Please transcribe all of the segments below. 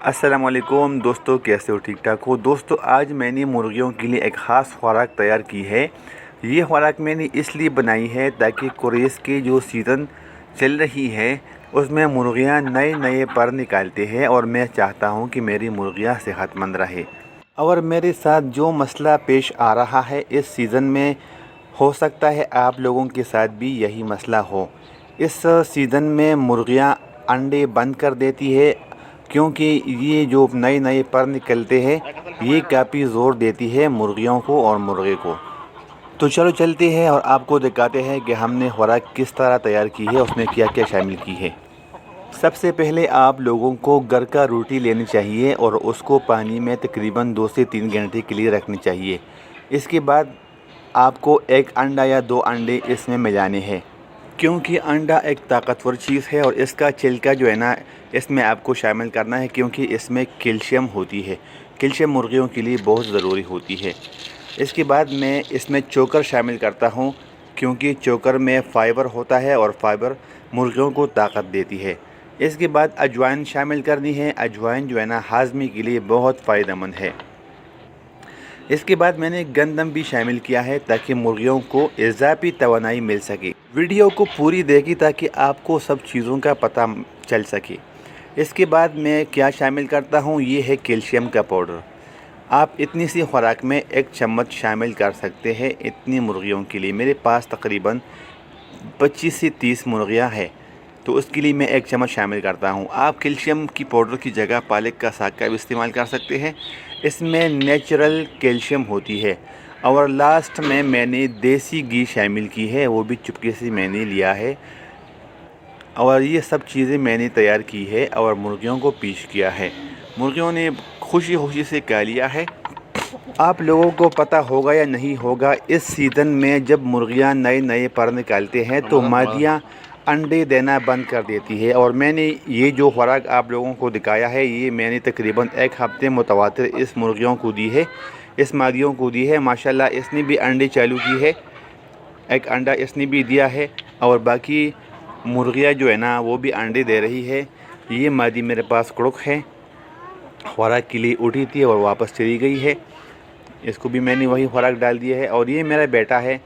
अस्सलाम वालेकुम दोस्तों, कैसे हो? ठीक ठाक हो दोस्तों। आज मैंने मुर्गियों के लिए एक ख़ास खुराक तैयार की है। ये खुराक मैंने इसलिए बनाई है ताकि कुरैश की जो सीज़न चल रही है उसमें मुर्गियाँ नए नए पर निकालते हैं और मैं चाहता हूँ कि मेरी मुर्गियाँ सेहतमंद रहे। और मेरे साथ जो मसला पेश आ रहा है इस सीज़न में, हो सकता है आप लोगों के साथ भी यही मसला हो। इस सीज़न में मुर्गियाँ अंडे बंद कर देती है क्योंकि ये जो नए नए पर निकलते हैं ये काफ़ी ज़ोर देती है मुर्गियों को और मुर्गे को। तो चलो चलते हैं और आपको दिखाते हैं कि हमने खुराक किस तरह तैयार की है, उसमें क्या क्या शामिल की है। सबसे पहले आप लोगों को घर का रोटी लेनी चाहिए और उसको पानी में तकरीबन 2 से 3 घंटे के लिए रखनी चाहिए। इसके बाद आपको एक अंडा या 2 अंडे इसमें मिलाने हैं क्योंकि अंडा एक ताकतवर चीज़ है और इसका छिलका जो है ना इसमें आपको शामिल करना है क्योंकि इसमें कैल्शियम होती है। कैल्शियम मुर्गियों के लिए बहुत ज़रूरी होती है। इसके बाद मैं इसमें चोकर शामिल करता हूँ क्योंकि चोकर में फ़ाइबर होता है और फ़ाइबर मुर्गियों को ताकत देती है। इसके बाद अजवाइन शामिल करनी है। अजवाइन जो है ना हाज़मे के लिए बहुत फ़ायदेमंद है। इसके बाद मैंने गंदम भी शामिल किया है ताकि मुर्गियों को इज़ाफ़ी तवानाई मिल सके। वीडियो को पूरी देखिए ताकि आपको सब चीज़ों का पता चल सके। इसके बाद मैं क्या शामिल करता हूँ, ये है कैल्शियम का पाउडर। आप इतनी सी खुराक में 1 चम्मच शामिल कर सकते हैं इतनी मुर्गियों के लिए। मेरे पास तकरीबन 25 से 30 मुर्गियाँ हैं तो उसके लिए मैं 1 चम्मच शामिल करता हूँ। आप कैल्शियम की पाउडर की जगह पालक का साग का भी इस्तेमाल कर सकते हैं। इसमें नेचुरल कैल्शियम होती है। और लास्ट में मैंने देसी घी शामिल की है, वो भी चुपके से मैंने लिया है। और ये सब चीज़ें मैंने तैयार की है और मुर्गियों को पेश किया है। मुर्गियों ने खुशी खुशी से खा लिया है। आप लोगों को पता होगा या नहीं होगा, इस सीज़न में जब मुर्गियां नए नए पर निकालते हैं तो मादियां अंडे देना बंद कर देती है। और मैंने ये जो खुराक आप लोगों को दिखाया है ये मैंने तकरीबन 1 हफ़्ते मुतवातिर इस मुर्गियों को दी है, इस मादियों को दी है। माशाल्लाह इसने भी अंडे चालू की है, 1 अंडा इसने भी दिया है और बाकी मुर्गियाँ जो है ना वो भी अंडे दे रही है। ये मादी मेरे पास कुड़क है, खुराक के लिए उठी थी और वापस चली गई है। इसको भी मैंने वही खुराक डाल दिया है। और ये मेरा बेटा है,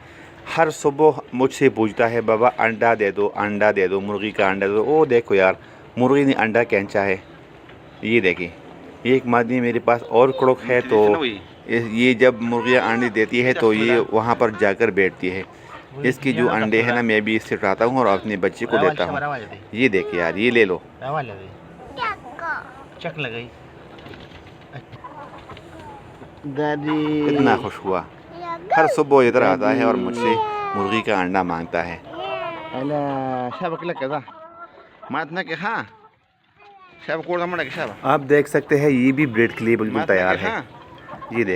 हर सुबह मुझसे पूछता है बाबा अंडा दे दो, अंडा दे दो, मुर्गी का अंडा दो। ओ देखो यार, मुर्गी ने अंडा खींचा है। ये देखिए, ये एक मादी मेरे पास और कुड़क है। तो ये जब मुर्गियाँ अंडे देती है तो ये वहाँ पर जाकर बैठती है। इसके जो अंडे हैं ना मैं भी इससे उठाता हूँ और अपने बच्चे को देता हूँ। ये देखिए यार, ये ले लो। चक लगाई इतना खुश हुआ, हर सुबह इधर आता है और मुझसे मुर्गी का अंडा मांगता है। आप देख सकते हैं ये भी ब्रीड के लिए बिल्कुल तैयार है। ये देख